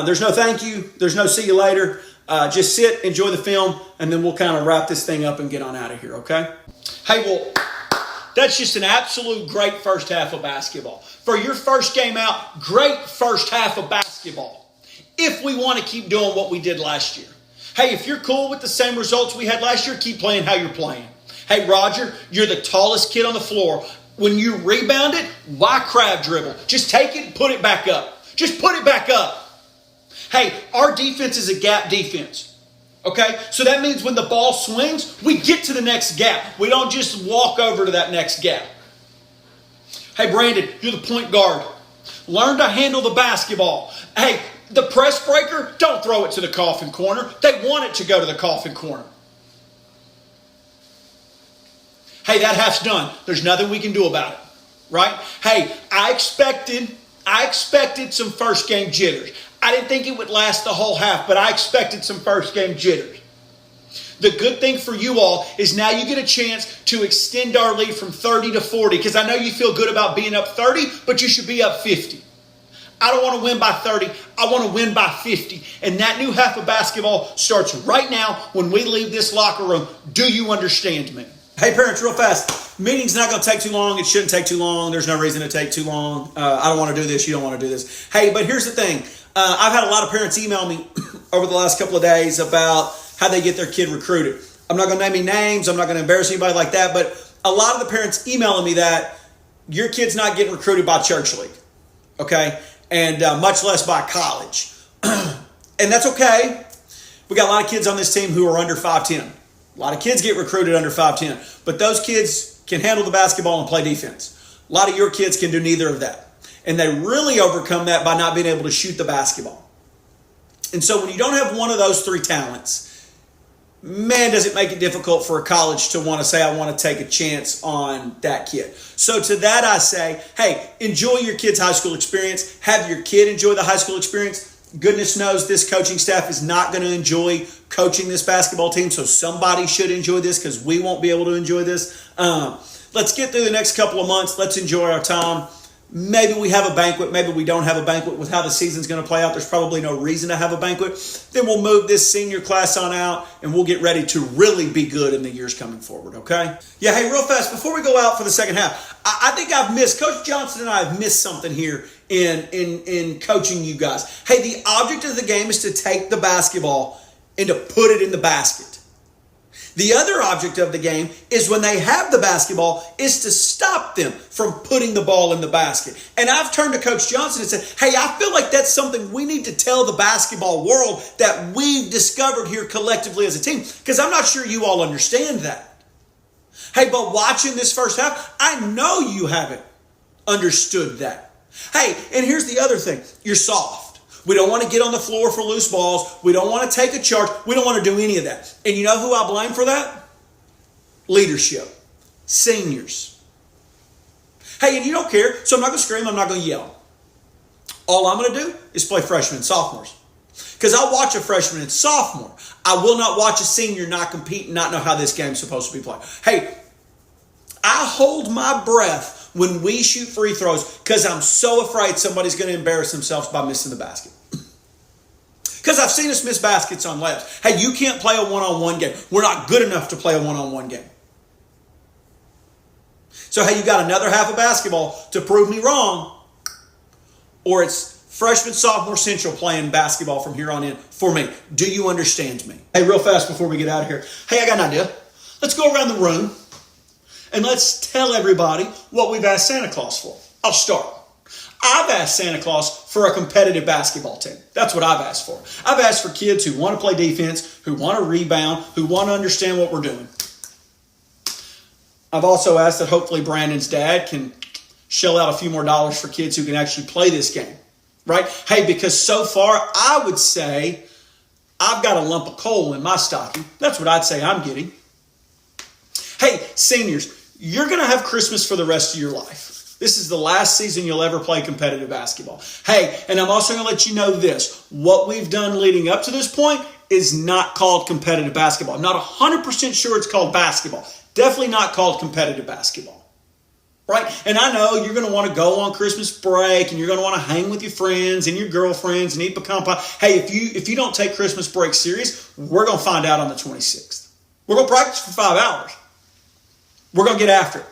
There's no thank you. There's no see you later. Just sit, enjoy the film, and then we'll kind of wrap this thing up and get on out of here, okay? Hey, well, that's just an absolute great first half of basketball. For your first game out, great first half of basketball. If we want to keep doing what we did last year. Hey, if you're cool with the same results we had last year, keep playing how you're playing. Hey, Roger, you're the tallest kid on the floor. When you rebound it, why crab dribble? Just take it and put it back up. Just put it back up. Hey, our defense is a gap defense. Okay, so that means when the ball swings, we get to the next gap. We don't just walk over to that next gap. Hey, Brandon, you're the point guard. Learn to handle the basketball. Hey, the press breaker, don't throw it to the coffin corner. They want it to go to the coffin corner. Hey, that half's done. There's nothing we can do about it, right? Hey, I expected some first game jitters. I didn't think it would last the whole half, but I expected some first game jitters. The good thing for you all is now you get a chance to extend our lead from 30 to 40, because I know you feel good about being up 30, but you should be up 50. I don't want to win by 30. I want to win by 50. And that new half of basketball starts right now when we leave this locker room. Do you understand me? Hey, parents, real fast. Meeting's not going to take too long. It shouldn't take too long. There's no reason to take too long. I don't want to do this. You don't want to do this. Hey, but here's the thing. I've had a lot of parents email me over the last couple of days about how they get their kid recruited. I'm not going to name any names. I'm not going to embarrass anybody like that. But a lot of the parents emailing me that your kid's not getting recruited by church league, okay? And much less by college. And that's okay. We got a lot of kids on this team who are under 5'10". A lot of kids get recruited under 5'10". But those kids can handle the basketball and play defense. A lot of your kids can do neither of that. And they really overcome that by not being able to shoot the basketball. And so when you don't have one of those three talents, man, does it make it difficult for a college to want to say, I want to take a chance on that kid. So to that I say, hey, enjoy your kid's high school experience. Have your kid enjoy the high school experience. Goodness knows this coaching staff is not going to enjoy coaching this basketball team, so somebody should enjoy this because we won't be able to enjoy this. Let's get through the next couple of months. Let's enjoy our time. Maybe we have a banquet. Maybe we don't have a banquet. With how the season's going to play out, there's probably no reason to have a banquet. Then we'll move this senior class on out, and we'll get ready to really be good in the years coming forward, okay? Yeah, hey, real fast, before we go out for the second half, I think I've missed, Coach Johnson and I have missed something here in coaching you guys. Hey, the object of the game is to take the basketball and to put it in the basket. The other object of the game is when they have the basketball is to stop them from putting the ball in the basket. And I've turned to Coach Johnson and said, hey, I feel like that's something we need to tell the basketball world that we've discovered here collectively as a team, because I'm not sure you all understand that. Hey, but watching this first half, I know you haven't understood that. Hey, and here's the other thing. You're soft. We don't want to get on the floor for loose balls. We don't want to take a charge. We don't want to do any of that. And you know who I blame for that? Leadership. Seniors. Hey, and you don't care, so I'm not going to scream. I'm not going to yell. All I'm going to do is play freshmen and sophomores. Because I'll watch a freshman and sophomore. I will not watch a senior not compete and not know how this game's supposed to be played. Hey, I hold my breath when we shoot free throws because I'm so afraid somebody's going to embarrass themselves by missing the basket. Because I've seen us miss baskets on layups. Hey, you can't play a one-on-one game. We're not good enough to play a one-on-one game. So, hey, you got another half of basketball to prove me wrong, or it's freshman, sophomore central playing basketball from here on in for me. Do you understand me? Hey, real fast before we get out of here. Hey, I got an idea. Let's go around the room and let's tell everybody what we've asked Santa Claus for. I'll start. I've asked Santa Claus for a competitive basketball team. That's what I've asked for. I've asked for kids who want to play defense, who want to rebound, who want to understand what we're doing. I've also asked that hopefully Brandon's dad can shell out a few more dollars for kids who can actually play this game, right? Hey, because so far I would say I've got a lump of coal in my stocking. That's what I'd say I'm getting. Hey, seniors, you're going to have Christmas for the rest of your life. This is the last season you'll ever play competitive basketball. Hey, and I'm also going to let you know this. What we've done leading up to this point is not called competitive basketball. I'm not 100% sure it's called basketball. Definitely not called competitive basketball. Right? And I know you're going to want to go on Christmas break and you're going to want to hang with your friends and your girlfriends and eat pecan pie. Hey, if you don't take Christmas break serious, we're going to find out on the 26th. We're going to practice for 5 hours. We're going to get after it.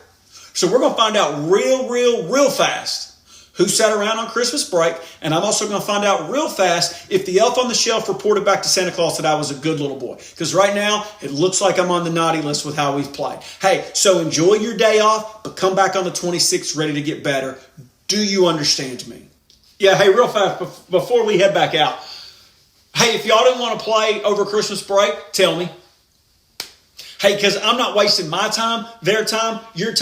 So we're going to find out real fast who sat around on Christmas break. And I'm also going to find out real fast if the elf on the shelf reported back to Santa Claus that I was a good little boy. Because right now, it looks like I'm on the naughty list with how we've played. Hey, so enjoy your day off, but come back on the 26th ready to get better. Do you understand me? Yeah, hey, real fast, before we head back out, Hey, if y'all didn't want to play over Christmas break, tell me. Hey, because I'm not wasting my time, their time, your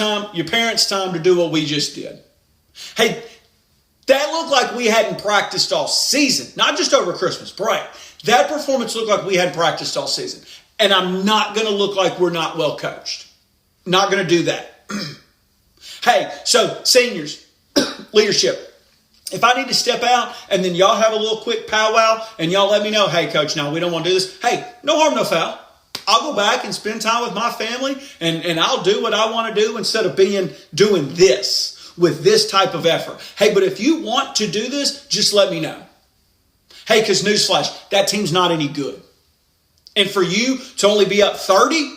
parents' time to do what we just did. Hey, that looked like we hadn't practiced all season, not just over Christmas break. That performance looked like we hadn't practiced all season. And I'm not going to look like we're not well coached. Not going to do that. Hey, so seniors, leadership. If I need to step out and then y'all have a little quick powwow and y'all let me know, hey, coach, no, we don't want to do this. Hey, no harm, no foul. I'll go back and spend time with my family and I'll do what I want to do instead of doing this with this type of effort. Hey, but if you want to do this, just let me know. Hey, because newsflash, that team's not any good. And for you to only be up 30,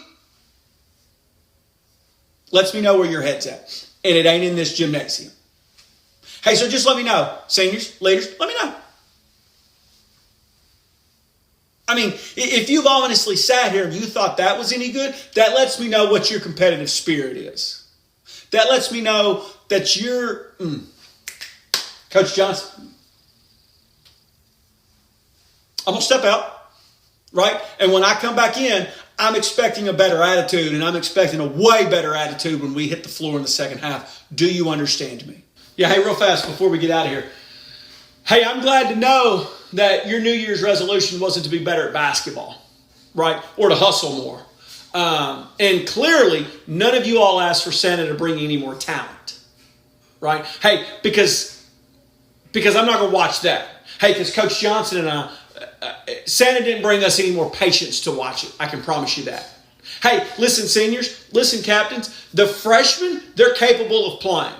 lets me know where your head's at. And it ain't in this gymnasium. Hey, so just let me know. Seniors, leaders, let me know. I mean, if you've honestly sat here and you thought that was any good, that lets me know what your competitive spirit is. That lets me know that you're... Coach Johnson, I'm going to step out, right? And when I come back in, I'm expecting a better attitude, and I'm expecting a way better attitude when we hit the floor in the second half. Do you understand me? Yeah, hey, real fast before we get out of here. Hey, I'm glad to know that your New Year's resolution wasn't to be better at basketball, right? Or to hustle more. And clearly, none of you all asked for Santa to bring any more talent, right? Hey, because I'm not going to watch that. Hey, because Coach Johnson and I, Santa didn't bring us any more patience to watch it. I can promise you that. Hey, listen, seniors, listen, captains, the freshmen, they're capable of playing.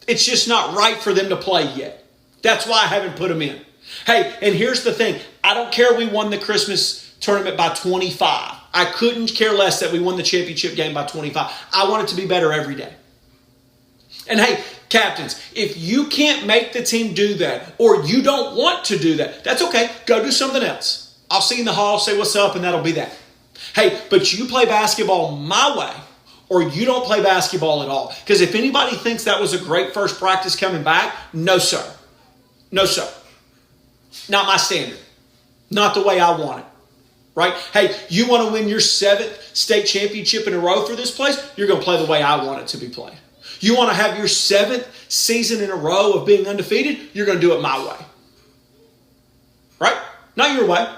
It's just not right for them to play yet. That's why I haven't put them in. Hey, and here's the thing. I don't care we won the Christmas tournament by 25. I couldn't care less that we won the championship game by 25. I want it to be better every day. And hey, captains, if you can't make the team do that or you don't want to do that, that's okay. Go do something else. I'll see you in the hall, say what's up, and that'll be that. Hey, but you play basketball my way or you don't play basketball at all. Because if anybody thinks that was a great first practice coming back, no, sir. No, sir. Not my standard. Not the way I want it. Right? Hey, you want to win your 7th state championship in a row for this place? You're going to play the way I want it to be played. You want to have your 7th season in a row of being undefeated? You're going to do it my way. Right? Not your way.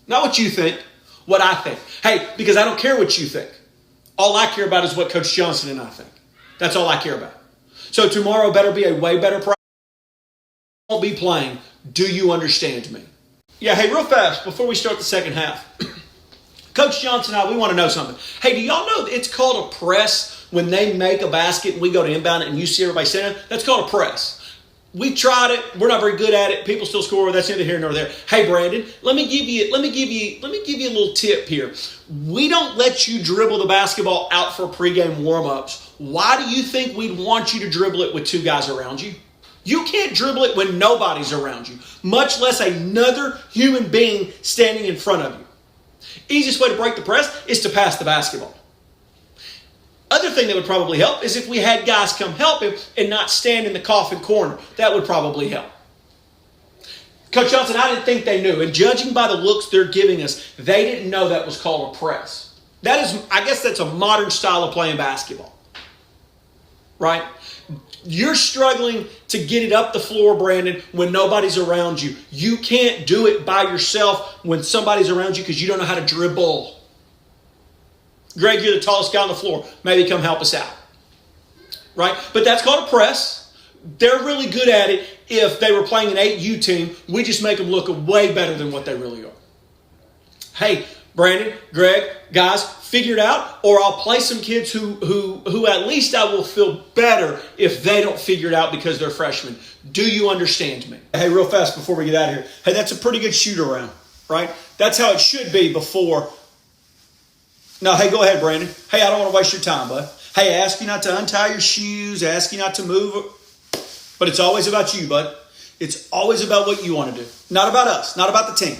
Not what you think. What I think. Hey, because I don't care what you think. All I care about is what Coach Johnson and I think. That's all I care about. So tomorrow better be a way better practice. Won't be playing. Do you understand me? Yeah, hey, real fast, before we start the second half. Coach Johnson and I, we want to know something. Hey, do y'all know it's called a press when they make a basket and we go to inbound it and you see everybody sitting? That's called a press. We tried it. We're not very good at it. People still score. That's neither here nor there. Hey, Brandon, let me give you a little tip here. We don't let you dribble the basketball out for pregame warm-ups. Why do you think we'd want you to dribble it with 2 guys around you? You can't dribble it when nobody's around you, much less another human being standing in front of you. Easiest way to break the press is to pass the basketball. Other thing that would probably help is if we had guys come help him and not stand in the coffin corner. That would probably help. Coach Johnson, I didn't think they knew. And judging by the looks they're giving us, they didn't know that was called a press. That is, I guess that's a modern style of playing basketball. Right? You're struggling to get it up the floor, Brandon, when nobody's around you. You can't do it by yourself when somebody's around you because you don't know how to dribble. Greg, you're the tallest guy on the floor. Maybe come help us out. Right? But that's called a press. They're really good at it. If they were playing an 8U team, we just make them look way better than what they really are. Hey, Brandon, Greg, guys, figure it out, or I'll play some kids who at least I will feel better if they don't figure it out because they're freshmen. Do you understand me? Hey, real fast before we get out of here. Hey, that's a pretty good shoot around, right? That's how it should be before. No, hey, go ahead, Brandon. Hey, I don't want to waste your time, bud. Hey, I ask you not to untie your shoes, I ask you not to move, but it's always about you, bud. It's always about what you want to do. Not about us, not about the team.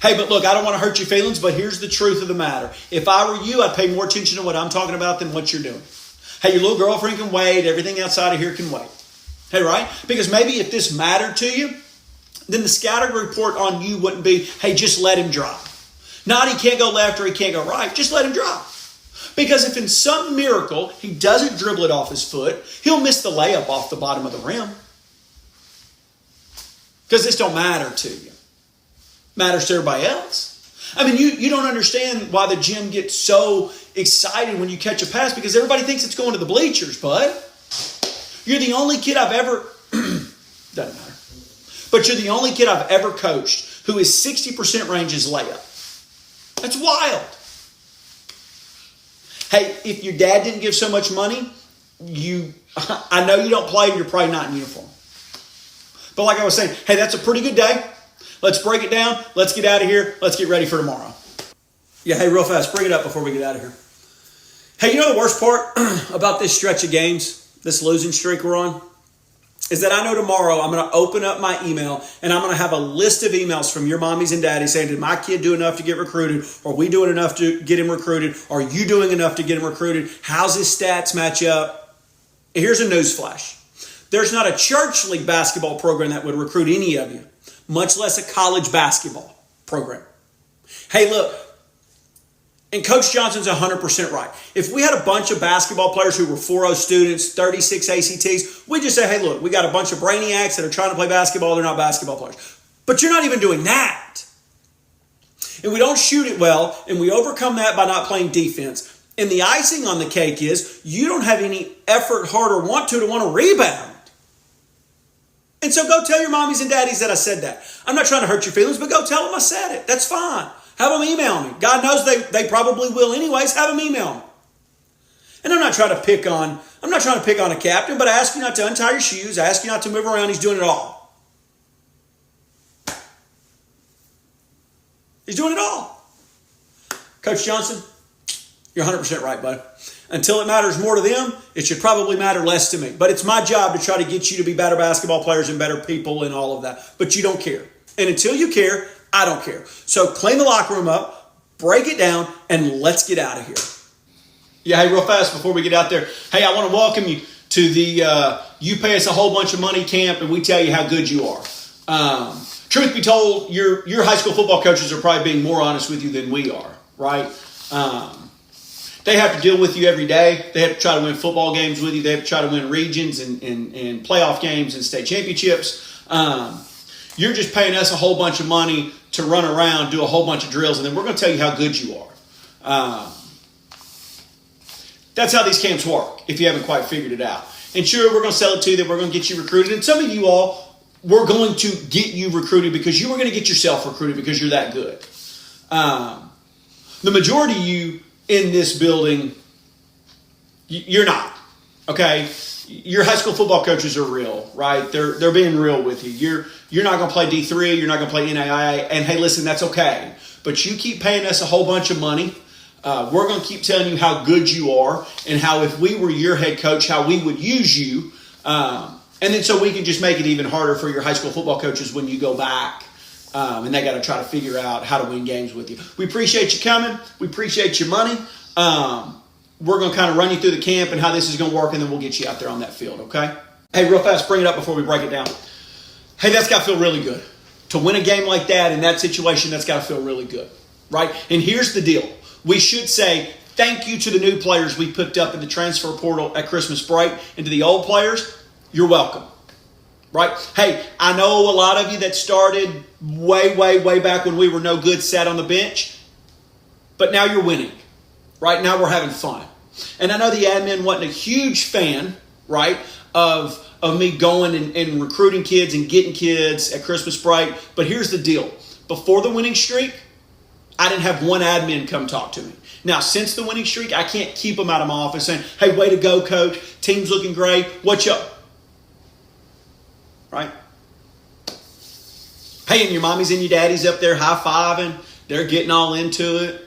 Hey, but look, I don't want to hurt your feelings, but here's the truth of the matter. If I were you, I'd pay more attention to what I'm talking about than what you're doing. Hey, your little girlfriend can wait. Everything outside of here can wait. Hey, right? Because maybe if this mattered to you, then the scouting report on you wouldn't be, hey, just let him drive. Not he can't go left or he can't go right. Just let him drive. Because if in some miracle he doesn't dribble it off his foot, he'll miss the layup off the bottom of the rim. Because this don't matter to you. Matters to everybody else. I mean, you don't understand why the gym gets so excited when you catch a pass, because everybody thinks it's going to the bleachers, bud. You're the only kid I've ever... doesn't matter. But you're the only kid I've ever coached who is 60% range is layup. That's wild. Hey, if your dad didn't give so much money, I know you don't play, you're probably not in uniform. But like I was saying, hey, that's a pretty good day. Let's break it down. Let's get out of here. Let's get ready for tomorrow. Yeah, hey, real fast, bring it up before we get out of here. Hey, you know the worst part about this stretch of games, this losing streak we're on, is that I know tomorrow I'm going to open up my email and I'm going to have a list of emails from your mommies and daddies saying, did my kid do enough to get recruited? Are we doing enough to get him recruited? Are you doing enough to get him recruited? How's his stats match up? Here's a news flash. There's not a church league basketball program that would recruit any of you, much less a college basketball program. Hey, look, and Coach Johnson's 100% right. If we had a bunch of basketball players who were 4.0 students, 36 ACTs, we'd just say, hey, look, we got a bunch of brainiacs that are trying to play basketball. They're not basketball players. But you're not even doing that. And we don't shoot it well, and we overcome that by not playing defense. And the icing on the cake is you don't have any effort, heart, or want to rebound. And so go tell your mommies and daddies that I said that. I'm not trying to hurt your feelings, but go tell them I said it. That's fine. Have them email me. God knows they probably will anyways. Have them email me. And I'm not trying to pick on a captain, but I ask you not to untie your shoes. I ask you not to move around. He's doing it all. He's doing it all. Coach Johnson, you're 100% right, bud. Until it matters more to them, it should probably matter less to me. But it's my job to try to get you to be better basketball players and better people and all of that. But you don't care. And until you care, I don't care. So clean the locker room up, break it down, and let's get out of here. Yeah, hey, real fast before we get out there. Hey, I want to welcome you to the You Pay Us a Whole Bunch of Money camp, and we tell you how good you are. Truth be told, your high school football coaches are probably being more honest with you than we are, right? They have to deal with you every day. They have to try to win football games with you. They have to try to win regions and playoff games and state championships. You're just paying us a whole bunch of money to run around, do a whole bunch of drills, and then we're going to tell you how good you are. That's how these camps work, if you haven't quite figured it out. And sure, we're going to sell it to you, that we're going to get you recruited. And some of you all, we're going to get you recruited because you were going to get yourself recruited because you're that good. The majority of you in this building, you're not, okay? Your high school football coaches are real, right? They're being real with you. You're not going to play D3. You're not going to play NAIA. And hey, listen, that's okay. But you keep paying us a whole bunch of money. We're going to keep telling you how good you are and how if we were your head coach, how we would use you. And then so we can just make it even harder for your high school football coaches when you go back. And they got to try to figure out how to win games with you. We appreciate you coming. We appreciate your money. We're going to kind of run you through the camp and how this is going to work, and then we'll get you out there on that field, okay? Hey, real fast, bring it up before we break it down. Hey, that's got to feel really good. To win a game like that in that situation, that's got to feel really good, right? And here's the deal. We should say thank you to the new players we picked up in the transfer portal at Christmas break, and to the old players, you're welcome. Right? Hey, I know a lot of you that started way back when we were no good sat on the bench, but now you're winning. Right? Now we're having fun. And I know the admin wasn't a huge fan, right, of me going and recruiting kids and getting kids at Christmas break, but here's the deal. Before the winning streak, I didn't have one admin come talk to me. Now, since the winning streak, I can't keep them out of my office saying, hey, way to go, coach. Team's looking great. What's up? Right? Hey, and your mommies and your daddies up there high-fiving. They're getting all into it.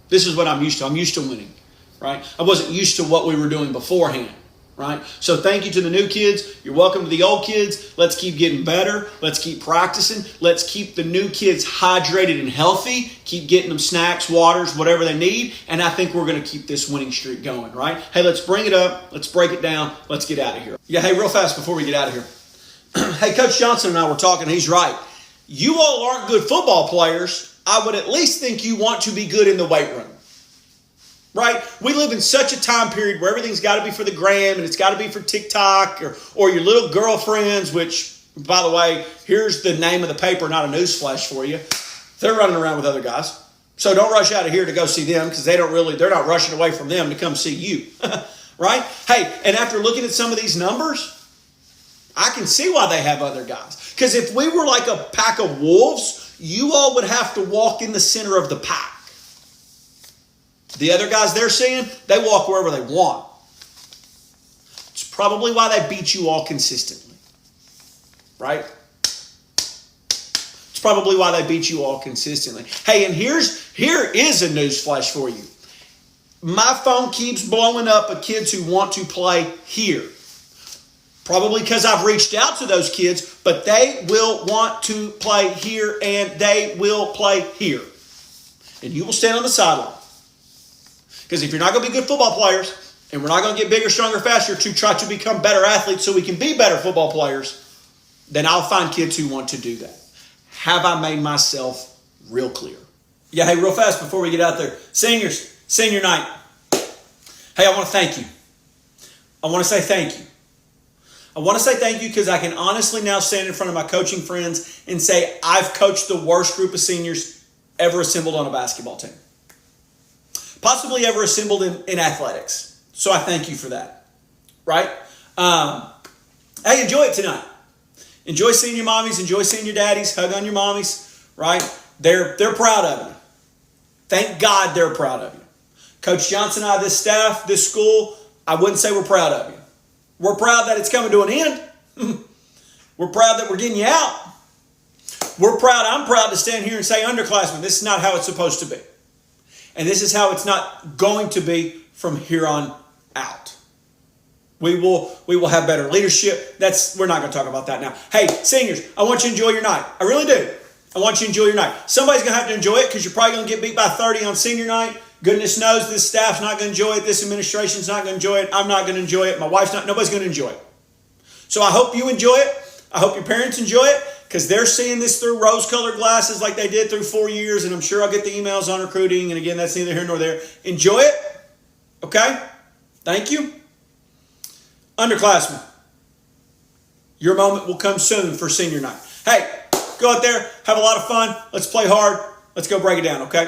This is what I'm used to. I'm used to winning, right? I wasn't used to what we were doing beforehand, right? So thank you to the new kids. You're welcome to the old kids. Let's keep getting better. Let's keep practicing. Let's keep the new kids hydrated and healthy. Keep getting them snacks, waters, whatever they need. And I think we're going to keep this winning streak going, right? Hey, let's bring it up. Let's break it down. Let's get out of here. Yeah, hey, real fast before we get out of here. Hey, Coach Johnson and I were talking. He's right. you all aren't good football players, I would at least think you want to be good in the weight room. Right? We live in such a time period where everything's got to be for the gram and it's got to be for TikTok or your little girlfriends, which, by the way, here's the name of the paper, not a newsflash for you. They're running around with other guys. So don't rush out of here to go see them because they're not rushing away from them to come see you. Right? Hey, and after looking at some of these numbers, I can see why they have other guys. Because if we were like a pack of wolves, you all would have to walk in the center of the pack. The other guys they're seeing, they walk wherever they want. It's probably why they beat you all consistently. Right? It's probably why they beat you all consistently. Hey, and here is a news flash for you. My phone keeps blowing up of kids who want to play here. Probably because I've reached out to those kids, but they will want to play here and they will play here. And you will stand on the sideline. Because if you're not going to be good football players, and we're not going to get bigger, stronger, faster to try to become better athletes so we can be better football players, then I'll find kids who want to do that. Have I made myself real clear? Yeah, hey, real fast before we get out there. Seniors, senior night. Hey, I want to thank you. I want to say thank you. I want to say thank you because I can honestly now stand in front of my coaching friends and say I've coached the worst group of seniors ever assembled on a basketball team. Possibly ever assembled in athletics. So I thank you for that. Right? Hey, enjoy it tonight. Enjoy seeing your mommies. Enjoy seeing your daddies. Hug on your mommies. Right? They're proud of you. Thank God they're proud of you. Coach Johnson and I, this staff, this school, I wouldn't say we're proud of you. We're proud that it's coming to an end. We're proud that we're getting you out. I'm proud to stand here and say, underclassmen, this is not how it's supposed to be. And this is how it's not going to be from here on out. We will have better leadership. We're not going to talk about that now. Hey, seniors, I want you to enjoy your night. I really do. I want you to enjoy your night. Somebody's going to have to enjoy it because you're probably going to get beat by 30 on senior night. Goodness knows this staff's not going to enjoy it. This administration's not going to enjoy it. I'm not going to enjoy it. My wife's not. Nobody's going to enjoy it. So I hope you enjoy it. I hope your parents enjoy it because they're seeing this through rose-colored glasses like they did through 4 years, and I'm sure I'll get the emails on recruiting, and again, that's neither here nor there. Enjoy it. Okay? Thank you. Underclassmen, your moment will come soon for senior night. Hey, go out there, have a lot of fun. Let's play hard. Let's go break it down, okay?